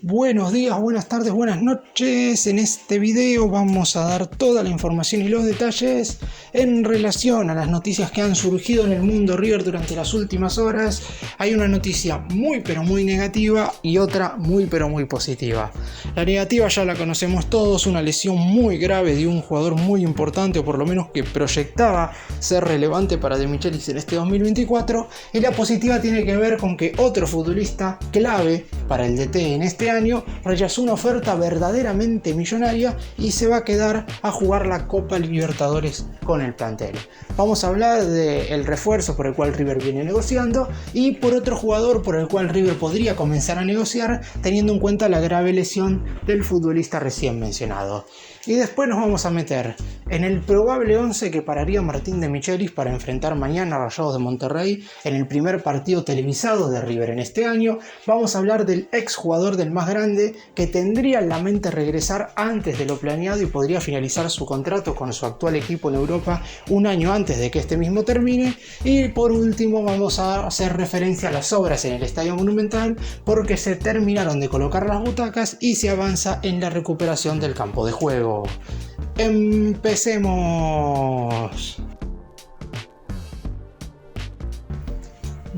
Buenos días, buenas tardes, buenas noches. En este video vamos a dar toda la información y los detalles en relación a las noticias que han surgido en el mundo River durante las últimas horas. Hay una noticia muy pero muy negativa y otra muy pero muy positiva. La negativa ya la conocemos todos, una lesión muy grave de un jugador muy importante, o por lo menos que proyectaba ser relevante para De Michelis en este 2024. Y la positiva tiene que ver con que otro futbolista clave para el DT en este año rechazó una oferta verdaderamente millonaria y se va a quedar a jugar la Copa Libertadores con el plantel. Vamos a hablar del refuerzo por el cual River viene negociando y por otro jugador por el cual River podría comenzar a negociar, teniendo en cuenta la grave lesión del futbolista recién mencionado. Y después nos vamos a meter en el probable 11 que pararía Martín De Michelis para enfrentar mañana a Rayados de Monterrey en el primer partido televisado de River en este año. Vamos a hablar del exjugador del más grande que tendría en la mente regresar antes de lo planeado y podría finalizar su contrato con su actual equipo en Europa un año antes de que este mismo termine. Y por último vamos a hacer referencia a las obras en el Estadio Monumental, porque se terminaron de colocar las butacas y se avanza en la recuperación del campo de juego. Empecemos.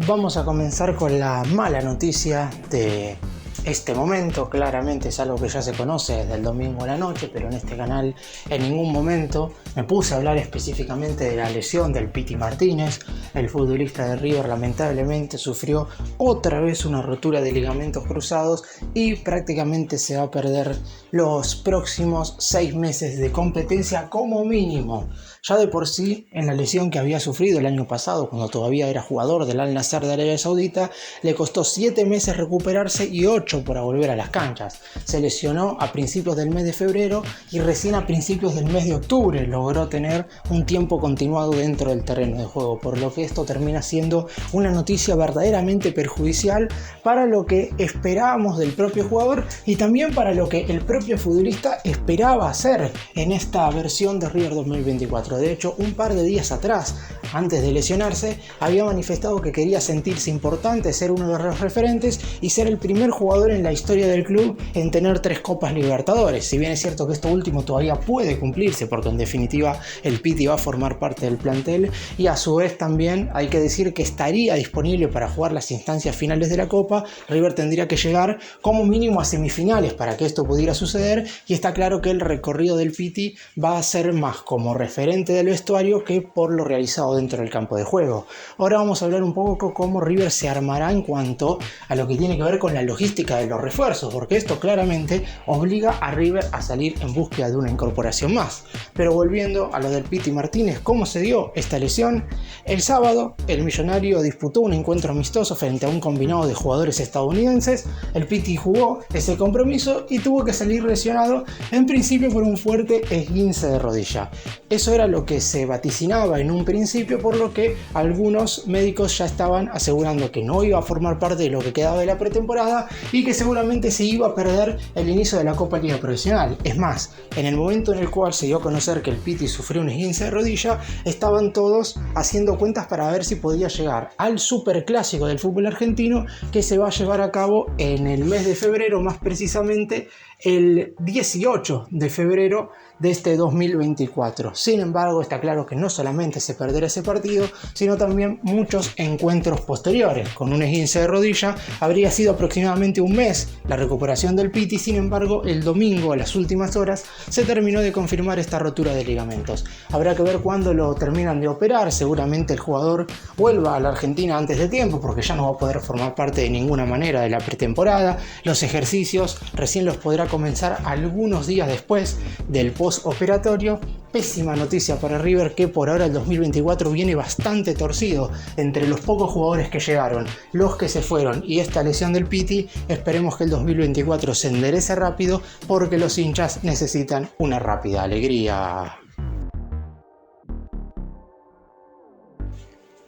Vamos a comenzar con la mala noticia de este momento. Claramente es algo que ya se conoce desde el domingo a la noche, pero en este canal en ningún momento me puse a hablar específicamente de la lesión del Piti Martínez. El futbolista de River lamentablemente sufrió otra vez una rotura de ligamentos cruzados y prácticamente se va a perder los próximos 6 meses de competencia como mínimo. Ya de por sí, en la lesión que había sufrido el año pasado, cuando todavía era jugador del Al Nassr de Arabia Saudita, le costó 7 meses recuperarse y 8 para volver a las canchas. Se lesionó a principios del mes de febrero y recién a principios del mes de octubre logró tener un tiempo continuado dentro del terreno de juego, por lo que esto termina siendo una noticia verdaderamente perjudicial para lo que esperábamos del propio jugador y también para lo que el propio futbolista esperaba hacer en esta versión de River 2024. De hecho, un par de días atrás, antes de lesionarse, había manifestado que quería sentirse importante, ser uno de los referentes y ser el primer jugador en la historia del club en tener 3 Copas Libertadores. Si bien es cierto que esto último todavía puede cumplirse, porque en definitiva el Piti va a formar parte del plantel y a su vez también hay que decir que estaría disponible para jugar las instancias finales de la Copa. River tendría que llegar como mínimo a semifinales para que esto pudiera suceder, y está claro que el recorrido del Piti va a ser más como referente del vestuario que por lo realizado dentro del campo de juego. Ahora vamos a hablar un poco cómo River se armará en cuanto a lo que tiene que ver con la logística de los refuerzos, porque esto claramente obliga a River a salir en búsqueda de una incorporación más. Pero volviendo a lo del Piti Martínez, ¿cómo se dio esta lesión? El sábado el millonario disputó un encuentro amistoso frente a un combinado de jugadores estadounidenses. El Piti jugó ese compromiso y tuvo que salir lesionado, en principio por un fuerte esguince de rodilla. Eso era lo que se vaticinaba en un principio, por lo que algunos médicos ya estaban asegurando que no iba a formar parte de lo que quedaba de la pretemporada y que seguramente se iba a perder el inicio de la Copa Liga Profesional. Es más, en el momento en el cual se dio a conocer que el Piti sufrió un esguince de rodilla, estaban todos haciendo cuentas para ver si podía llegar al superclásico del fútbol argentino, que se va a llevar a cabo en el mes de febrero, más precisamente el 18 de febrero de este 2024. Sin embargo, está claro que no solamente se perderá ese partido, sino también muchos encuentros posteriores. Con un esguince de rodilla habría sido aproximadamente un mes la recuperación del Piti. Sin embargo, el domingo a las últimas horas se terminó de confirmar esta rotura de ligamentos. Habrá que ver cuándo lo terminan de operar. Seguramente el jugador vuelva a la Argentina antes de tiempo, porque ya no va a poder formar parte de ninguna manera de la pretemporada. Los ejercicios recién los podrá comenzar algunos días después del postoperatorio. Pésima noticia para River, que por ahora el 2024 viene bastante torcido. Entre los pocos jugadores que llegaron, los que se fueron y esta lesión del Piti, esperemos que el 2024 se enderece rápido, porque los hinchas necesitan una rápida alegría.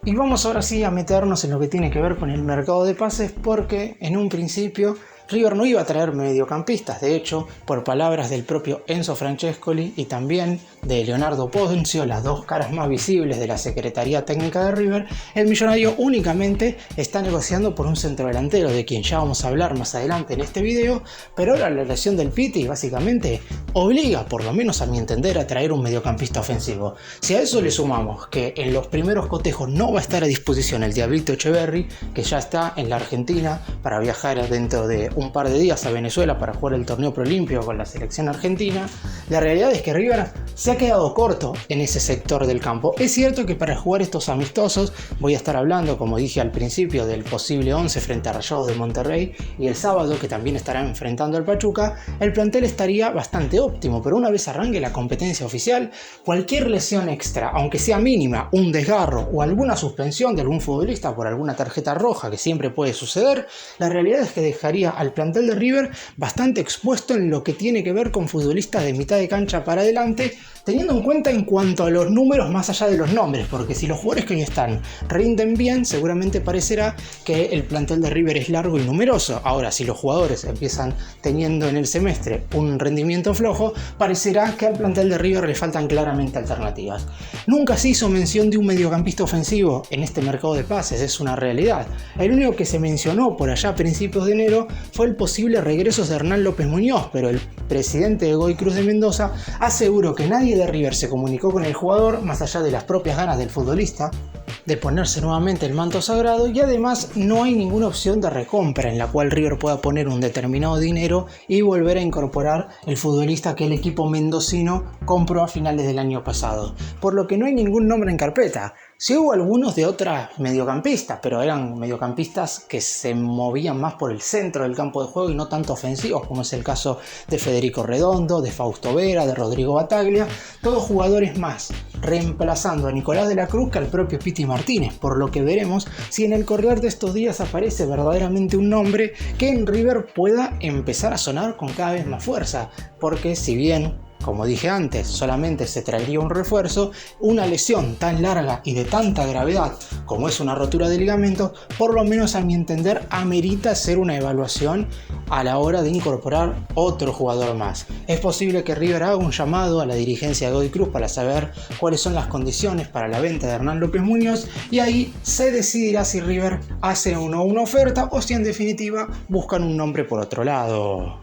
Y vamos ahora sí a meternos en lo que tiene que ver con el mercado de pases, porque en un principio River no iba a traer mediocampistas. De hecho, por palabras del propio Enzo Francescoli y también de Leonardo Ponzio, las dos caras más visibles de la Secretaría Técnica de River, el millonario únicamente está negociando por un centrodelantero, de quien ya vamos a hablar más adelante en este video, pero ahora la lesión del Piti básicamente obliga, por lo menos a mi entender, a traer un mediocampista ofensivo. Si a eso le sumamos que en los primeros cotejos no va a estar a disposición el Diablito Echeverri, que ya está en la Argentina para viajar dentro de un par de días a Venezuela para jugar el torneo preolímpico con la selección argentina, la realidad es que River se ha quedado corto en ese sector del campo. Es cierto que para jugar estos amistosos voy a estar hablando, como dije al principio, del posible 11 frente a Rayados de Monterrey y el sábado, que también estarán enfrentando al Pachuca, el plantel estaría bastante óptimo, pero una vez arranque la competencia oficial, cualquier lesión extra, aunque sea mínima, un desgarro o alguna suspensión de algún futbolista por alguna tarjeta roja, que siempre puede suceder, la realidad es que dejaría al plantel de River bastante expuesto en lo que tiene que ver con futbolistas de mitad de cancha para adelante, teniendo en cuenta en cuanto a los números más allá de los nombres, porque si los jugadores que hoy están rinden bien, seguramente parecerá que el plantel de River es largo y numeroso. Ahora, si los jugadores empiezan teniendo en el semestre un rendimiento flojo, parecerá que al plantel de River le faltan claramente alternativas. Nunca se hizo mención de un mediocampista ofensivo en este mercado de pases, es una realidad. El único que se mencionó por allá a principios de enero fue el posible regreso de Hernán López Muñoz, pero el presidente de Godoy Cruz de Mendoza aseguró que nadie de River se comunicó con el jugador, más allá de las propias ganas del futbolista de ponerse nuevamente el manto sagrado, y además no hay ninguna opción de recompra en la cual River pueda poner un determinado dinero y volver a incorporar el futbolista que el equipo mendocino compró a finales del año pasado, por lo que no hay ningún nombre en carpeta. Sí hubo algunos de otras mediocampistas, pero eran mediocampistas que se movían más por el centro del campo de juego y no tanto ofensivos, como es el caso de Federico Redondo, de Fausto Vera, de Rodrigo Bataglia, todos jugadores más, reemplazando a Nicolás de la Cruz que al propio Piti Martínez, por lo que veremos si en el correr de estos días aparece verdaderamente un nombre que en River pueda empezar a sonar con cada vez más fuerza, porque si bien, como dije antes, solamente se traería un refuerzo, una lesión tan larga y de tanta gravedad como es una rotura de ligamento, por lo menos a mi entender, amerita hacer una evaluación a la hora de incorporar otro jugador más. Es posible que River haga un llamado a la dirigencia de Godoy Cruz para saber cuáles son las condiciones para la venta de Hernán López Muñoz, y ahí se decidirá si River hace o no una oferta o si en definitiva buscan un nombre por otro lado.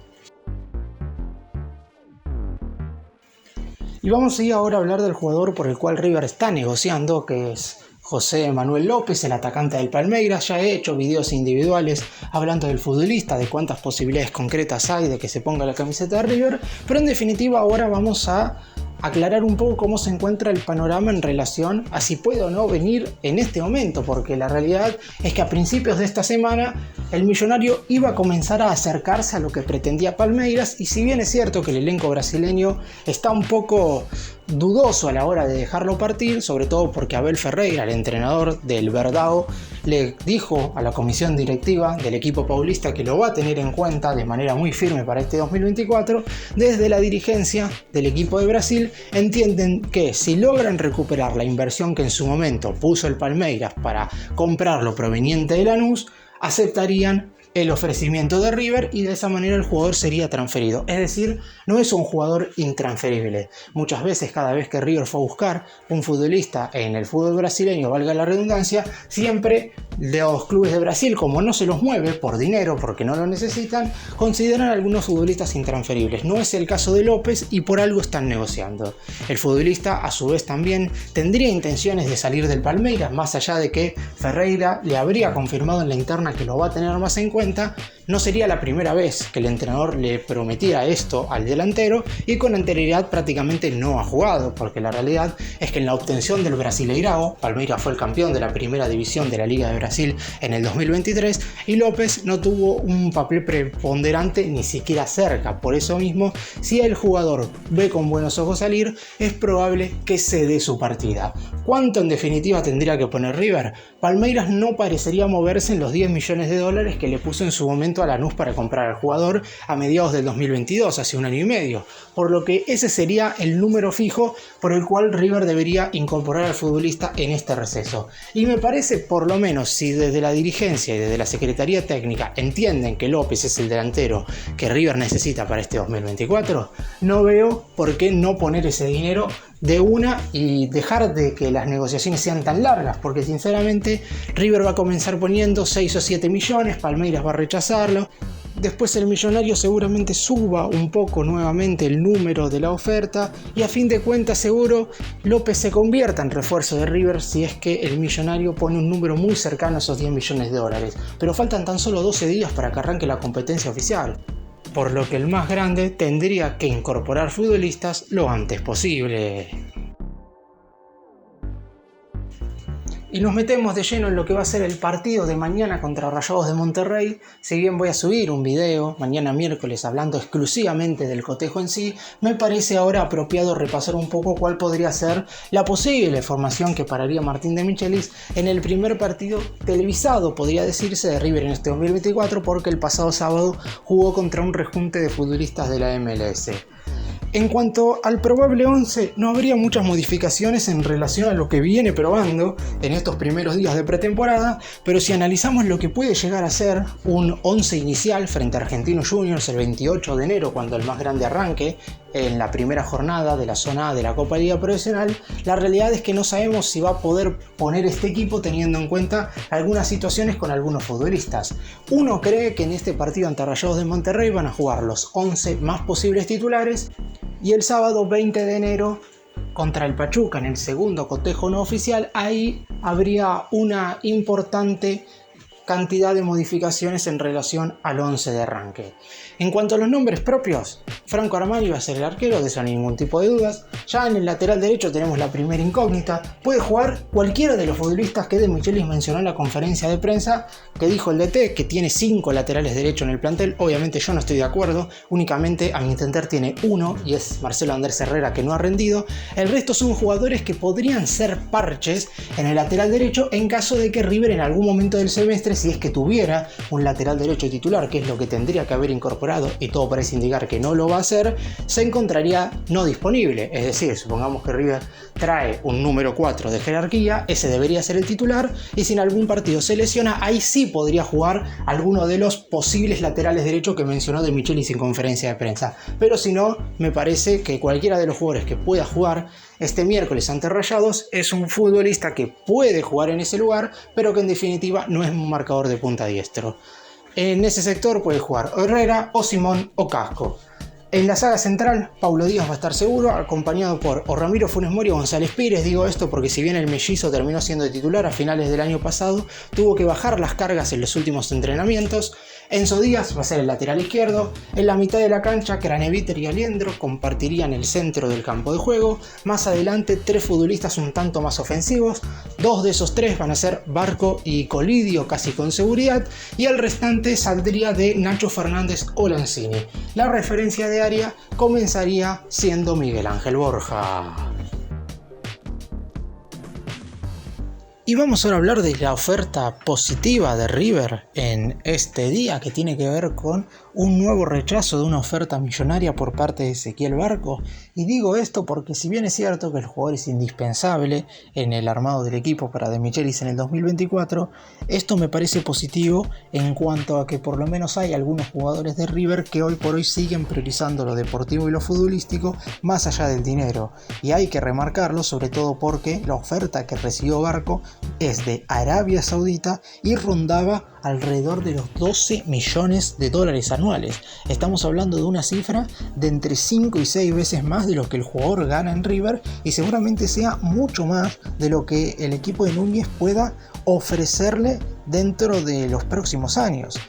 Y vamos a ir ahora a hablar del jugador por el cual River está negociando, que es José Manuel López, el atacante del Palmeiras. Ya he hecho videos individuales hablando del futbolista, de cuántas posibilidades concretas hay de que se ponga la camiseta de River, pero en definitiva ahora vamos a aclarar un poco cómo se encuentra el panorama en relación a si puede o no venir en este momento, porque la realidad es que a principios de esta semana el millonario iba a comenzar a acercarse a lo que pretendía Palmeiras, y si bien es cierto que el elenco brasileño está un poco dudoso a la hora de dejarlo partir, sobre todo porque Abel Ferreira, el entrenador del Verdão, le dijo a la comisión directiva del equipo paulista que lo va a tener en cuenta de manera muy firme para este 2024. Desde la dirigencia del equipo de Brasil entienden que si logran recuperar la inversión que en su momento puso el Palmeiras para comprarlo proveniente de Lanús, aceptarían el ofrecimiento de River y de esa manera el jugador sería transferido. Es decir, no es un jugador intransferible. Muchas veces, cada vez que River fue a buscar un futbolista en el fútbol brasileño, valga la redundancia, siempre los clubes de Brasil, como no se los mueve por dinero, porque no lo necesitan, consideran a algunos futbolistas intransferibles. No es el caso de López y por algo están negociando. El futbolista a su vez también tendría intenciones de salir del Palmeiras, más allá de que Ferreira le habría confirmado en la interna que lo va a tener más en cuenta. No sería la primera vez que el entrenador le prometiera esto al delantero, y con anterioridad prácticamente no ha jugado, porque la realidad es que en la obtención del Brasileirao, Palmeiras fue el campeón de la primera división de la Liga de Brasil en el 2023 y López no tuvo un papel preponderante ni siquiera cerca. Por eso mismo, si el jugador ve con buenos ojos salir, es probable que se dé su partida. ¿Cuánto en definitiva tendría que poner River? Palmeiras no parecería moverse en los $10 millones que le puso en su momento a Lanús para comprar al jugador a mediados del 2022, hace un año y medio, por lo que ese sería el número fijo por el cual River debería incorporar al futbolista en este receso. Y me parece, por lo menos, si desde la dirigencia y desde la Secretaría Técnica entienden que López es el delantero que River necesita para este 2024, no veo por qué no poner ese dinero de una y dejar de que las negociaciones sean tan largas, porque sinceramente River va a comenzar poniendo 6 o 7 millones, Palmeiras va a rechazarlo, después el Millonario seguramente suba un poco nuevamente el número de la oferta y a fin de cuentas seguro López se convierta en refuerzo de River si es que el Millonario pone un número muy cercano a esos 10 millones de dólares, pero faltan tan solo 12 días para que arranque la competencia oficial, por lo que el más grande tendría que incorporar futbolistas lo antes posible. Y nos metemos de lleno en lo que va a ser el partido de mañana contra Rayados de Monterrey. Si bien voy a subir un video mañana miércoles hablando exclusivamente del cotejo en sí, me parece ahora apropiado repasar un poco cuál podría ser la posible formación que pararía Martín de Michelis en el primer partido televisado, podría decirse, de River en este 2024, porque el pasado sábado jugó contra un rejunte de futbolistas de la MLS. En cuanto al probable 11, no habría muchas modificaciones en relación a lo que viene probando en estos primeros días de pretemporada, pero si analizamos lo que puede llegar a ser un 11 inicial frente a Argentinos Juniors el 28 de enero, cuando el más grande arranque en la primera jornada de la zona A de la Copa Liga Profesional, la realidad es que no sabemos si va a poder poner este equipo teniendo en cuenta algunas situaciones con algunos futbolistas. Uno cree que en este partido ante Rayados de Monterrey van a jugar los 11 más posibles titulares y el sábado 20 de enero contra el Pachuca en el segundo cotejo no oficial, ahí habría una importante cantidad de modificaciones en relación al 11 de arranque. En cuanto a los nombres propios, Franco Armani va a ser el arquero, de eso no hay ningún tipo de dudas. Ya en el lateral derecho tenemos la primera incógnita. Puede jugar cualquiera de los futbolistas que De Michelis mencionó en la conferencia de prensa, que dijo el DT que tiene 5 laterales derechos en el plantel. Obviamente yo no estoy de acuerdo, únicamente a mi entender tiene uno y es Marcelo Andrés Herrera, que no ha rendido. El resto son jugadores que podrían ser parches en el lateral derecho en caso de que River en algún momento del semestre, si es que tuviera un lateral derecho titular, que es lo que tendría que haber incorporado y todo parece indicar que no lo va a hacer, se encontraría no disponible. Es decir, supongamos que River trae un número 4 de jerarquía, ese debería ser el titular, y si en algún partido se lesiona, ahí sí podría jugar alguno de los posibles laterales derechos que mencionó De Michelis en conferencia de prensa. Pero si no, me parece que cualquiera de los jugadores que pueda jugar este miércoles ante Rayados es un futbolista que puede jugar en ese lugar, pero que en definitiva no es un marcador de punta diestro. En ese sector puede jugar o Herrera, o Simón, o Casco. En la saga central, Paulo Díaz va a estar seguro, acompañado por o Ramiro Funes Mori o González Pires. Digo esto porque si bien el mellizo terminó siendo titular a finales del año pasado, tuvo que bajar las cargas en los últimos entrenamientos. Enzo Díaz va a ser el lateral izquierdo. En la mitad de la cancha, Craneviter y Aliendro compartirían el centro del campo de juego. Más adelante, 3 futbolistas un tanto más ofensivos. 2 de esos 3 van a ser Barco y Colidio, casi con seguridad. Y el restante saldría de Nacho Fernández o Lanzini. La referencia de área comenzaría siendo Miguel Ángel Borja. Y vamos ahora a hablar de la oferta positiva de River en este día, que tiene que ver con un nuevo rechazo de una oferta millonaria por parte de Ezequiel Barco. Y digo esto porque si bien es cierto que el jugador es indispensable en el armado del equipo para De Michelis en el 2024, esto me parece positivo en cuanto a que por lo menos hay algunos jugadores de River que hoy por hoy siguen priorizando lo deportivo y lo futbolístico más allá del dinero. Y hay que remarcarlo, sobre todo porque la oferta que recibió Barco es de Arabia Saudita y rondaba alrededor de los 12 millones de dólares anuales. Estamos hablando de una cifra de entre 5 y 6 veces más de lo que el jugador gana en River, y seguramente sea mucho más de lo que el equipo de Núñez pueda ofrecerle dentro de los próximos años.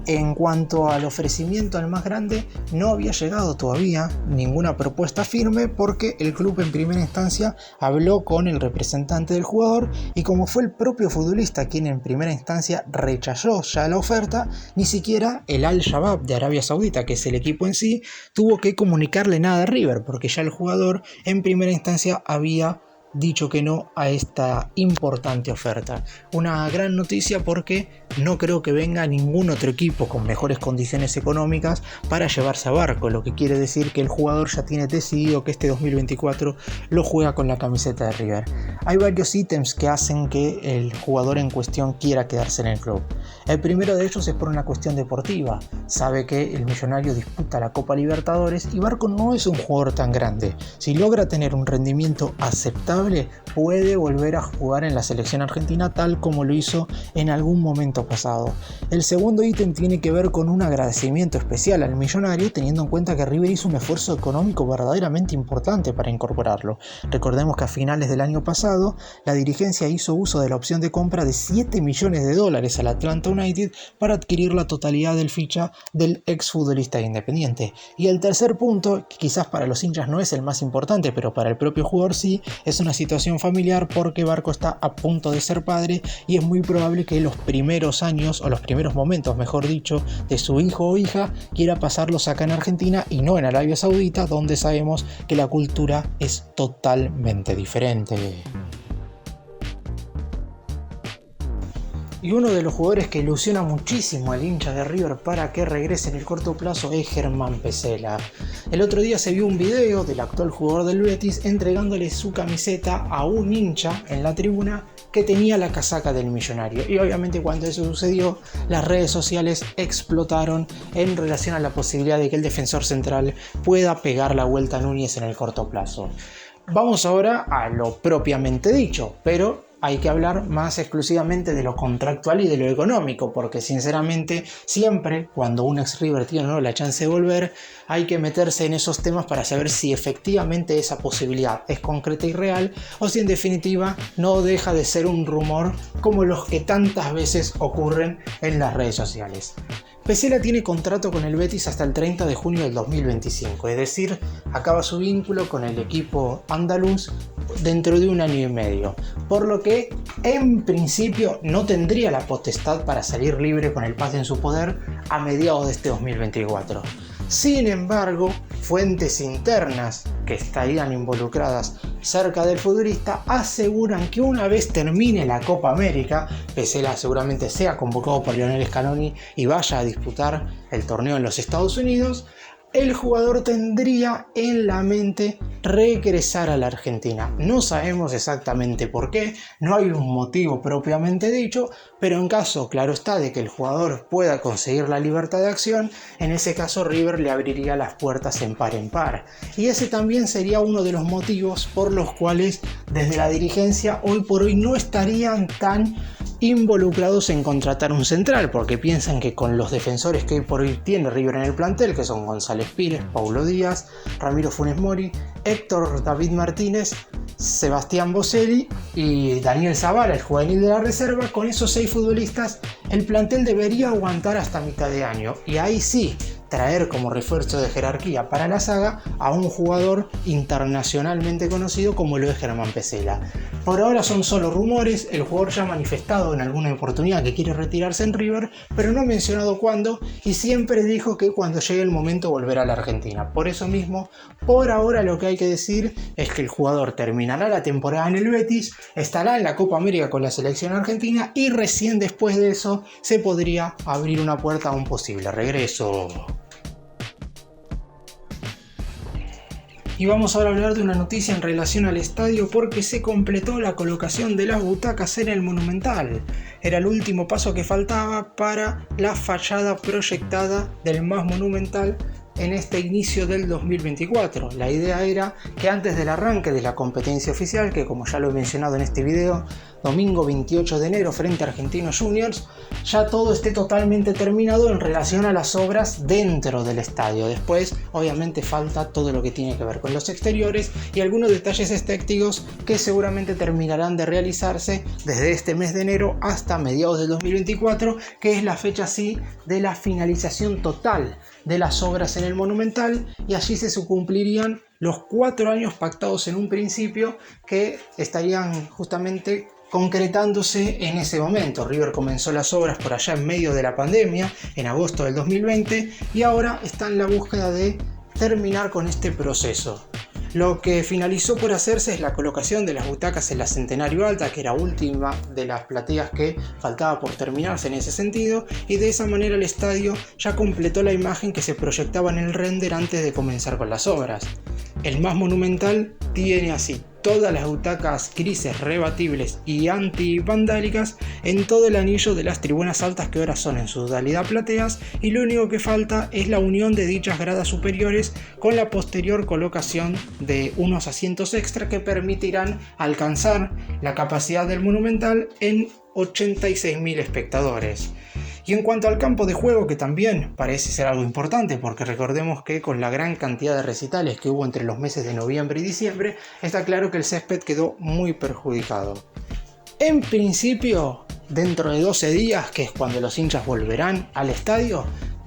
En cuanto al ofrecimiento al más grande, no había llegado todavía ninguna propuesta firme porque el club en primera instancia habló con el representante del jugador, y como fue el propio futbolista quien en primera instancia rechazó ya la oferta, ni siquiera el Al-Shabaab de Arabia Saudita, que es el equipo en sí, tuvo que comunicarle nada a River, porque ya el jugador en primera instancia había dicho que no a esta importante oferta. Una gran noticia porque no creo que venga ningún otro equipo con mejores condiciones económicas para llevarse a Barco, lo que quiere decir que el jugador ya tiene decidido que este 2024 lo juega con la camiseta de River. Hay varios ítems que hacen que el jugador en cuestión quiera quedarse en el club. El primero de ellos es por una cuestión deportiva. Sabe que el Millonario disputa la Copa Libertadores y Barco no es un jugador tan grande. Si logra tener un rendimiento aceptable, puede volver a jugar en la selección argentina tal como lo hizo en algún momento pasado. El segundo ítem tiene que ver con un agradecimiento especial al Millonario, teniendo en cuenta que River hizo un esfuerzo económico verdaderamente importante para incorporarlo. Recordemos que a finales del año pasado la dirigencia hizo uso de la opción de compra de $7 millones al Atlanta United para adquirir la totalidad del ficha del exfutbolista Independiente. Y el tercer punto, que quizás para los hinchas no es el más importante, pero para el propio jugador sí, es una situación familiar porque Barco está a punto de ser padre y es muy probable que los primeros años, o los primeros momentos mejor dicho, de su hijo o hija quiera pasarlos acá en Argentina y no en Arabia Saudita, donde sabemos que la cultura es totalmente diferente. Y uno de los jugadores que ilusiona muchísimo al hincha de River para que regrese en el corto plazo es Germán Pesela. El otro día se vio un video del actual jugador del Betis entregándole su camiseta a un hincha en la tribuna que tenía la casaca del Millonario. Y obviamente cuando eso sucedió, las redes sociales explotaron en relación a la posibilidad de que el defensor central pueda pegar la vuelta a Núñez en el corto plazo. Vamos ahora a lo propiamente dicho, pero hay que hablar más exclusivamente de lo contractual y de lo económico, porque sinceramente siempre cuando un ex River tiene la chance de volver, hay que meterse en esos temas para saber si efectivamente esa posibilidad es concreta y real, o si en definitiva no deja de ser un rumor como los que tantas veces ocurren en las redes sociales. Pesela tiene contrato con el Betis hasta el 30 de junio del 2025, es decir, acaba su vínculo con el equipo andaluz dentro de 1 año y medio, por lo que en principio no tendría la potestad para salir libre con el pase en su poder a mediados de este 2024. Sin embargo, fuentes internas que estarían involucradas cerca del futbolista aseguran que una vez termine la Copa América, Pesela seguramente sea convocado por Lionel Scaloni y vaya a disputar el torneo en los Estados Unidos, el jugador tendría en la mente regresar a la Argentina. No sabemos exactamente por qué, no hay un motivo propiamente dicho, pero en caso, claro está, de que el jugador pueda conseguir la libertad de acción, en ese caso River le abriría las puertas en par. Y ese también sería uno de los motivos por los cuales desde la dirigencia hoy por hoy no estarían tan involucrados en contratar un central, porque piensan que con los defensores que hoy por hoy tiene River en el plantel, que son González Pires, Paulo Díaz, Ramiro Funes Mori, Héctor David Martínez, Sebastián Boselli y Daniel Zavala, el juvenil de la reserva, con esos 6 futbolistas el plantel debería aguantar hasta mitad de año, y ahí sí traer como refuerzo de jerarquía para la saga a un jugador internacionalmente conocido como lo es Germán Pesela. Por ahora son solo rumores, el jugador ya ha manifestado en alguna oportunidad que quiere retirarse en River, pero no ha mencionado cuándo y siempre dijo que cuando llegue el momento volverá a la Argentina. Por eso mismo, por ahora lo que hay que decir es que el jugador terminará la temporada en el Betis, estará en la Copa América con la selección argentina y recién después de eso se podría abrir una puerta a un posible regreso. Y vamos ahora a hablar de una noticia en relación al estadio porque se completó la colocación de las butacas en el Monumental. Era el último paso que faltaba para la fachada proyectada del más monumental en este inicio del 2024. La idea era que antes del arranque de la competencia oficial, que como ya lo he mencionado en este video, domingo 28 de enero frente a Argentinos Juniors, ya todo esté totalmente terminado en relación a las obras dentro del estadio. Después, obviamente, falta todo lo que tiene que ver con los exteriores y algunos detalles estéticos que seguramente terminarán de realizarse desde este mes de enero hasta mediados del 2024, que es la fecha sí de la finalización total de las obras en el Monumental, y allí se cumplirían los 4 años pactados en un principio que estarían justamente concretándose en ese momento. River comenzó las obras por allá en medio de la pandemia, en agosto del 2020, y ahora está en la búsqueda de terminar con este proceso. Lo que finalizó por hacerse es la colocación de las butacas en la Centenario Alta, que era última de las plateas que faltaba por terminarse en ese sentido, y de esa manera el estadio ya completó la imagen que se proyectaba en el render antes de comenzar con las obras. El más monumental tiene así todas las butacas grises rebatibles y antivandálicas en todo el anillo de las tribunas altas, que ahora son en su totalidad plateas, y lo único que falta es la unión de dichas gradas superiores con la posterior colocación de unos asientos extra que permitirán alcanzar la capacidad del Monumental en 86.000 espectadores. Y en cuanto al campo de juego, que también parece ser algo importante, porque recordemos que con la gran cantidad de recitales que hubo entre los meses de noviembre y diciembre, está claro que el césped quedó muy perjudicado. En principio, dentro de 12 días, que es cuando los hinchas volverán al estadio,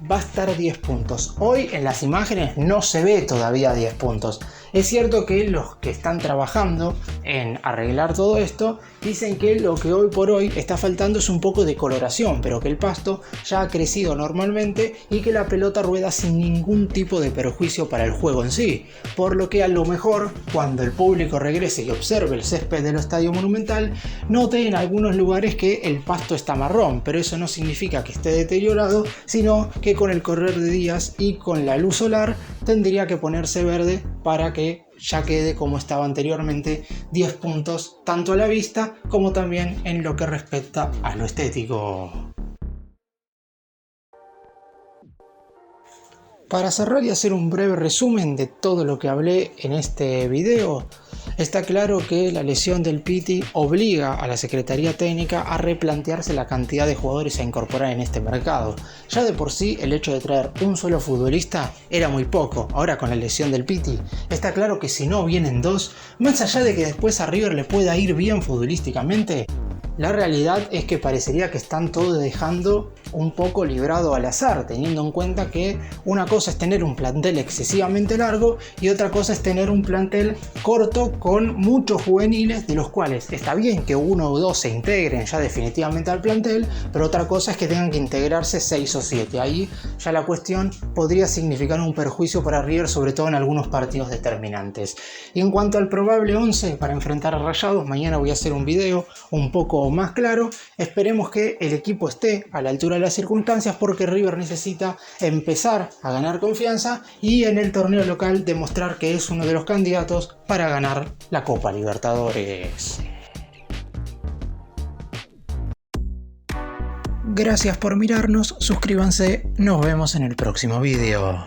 va a estar 10 puntos. Hoy en las imágenes no se ve todavía 10 puntos. Es cierto que los que están trabajando en arreglar todo esto dicen que lo que hoy por hoy está faltando es un poco de coloración, pero que el pasto ya ha crecido normalmente y que la pelota rueda sin ningún tipo de perjuicio para el juego en sí. Por lo que a lo mejor cuando el público regrese y observe el césped del Estadio Monumental, note en algunos lugares que el pasto está marrón, pero eso no significa que esté deteriorado, sino que con el correr de días y con la luz solar tendría que ponerse verde para que ya quede como estaba anteriormente, 10 puntos tanto a la vista como también en lo que respecta a lo estético. Para cerrar y hacer un breve resumen de todo lo que hablé en este video, está claro que la lesión del Piti obliga a la Secretaría Técnica a replantearse la cantidad de jugadores a incorporar en este mercado. Ya de por sí el hecho de traer un solo futbolista era muy poco, ahora con la lesión del Piti está claro que si no vienen dos, más allá de que después a River le pueda ir bien futbolísticamente, la realidad es que parecería que están todos dejando un poco librado al azar, teniendo en cuenta que una cosa es tener un plantel excesivamente largo y otra cosa es tener un plantel corto con muchos juveniles, de los cuales está bien que uno o dos se integren ya definitivamente al plantel, pero otra cosa es que tengan que integrarse 6 o 7. Ahí ya la cuestión podría significar un perjuicio para River, sobre todo en algunos partidos determinantes. Y en cuanto al probable 11 para enfrentar a Rayados, mañana voy a hacer un video un poco más claro. Esperemos que el equipo esté a la altura de las circunstancias, porque River necesita empezar a ganar confianza y en el torneo local demostrar que es uno de los candidatos para ganar la Copa Libertadores. Gracias por mirarnos, suscríbanse, nos vemos en el próximo video.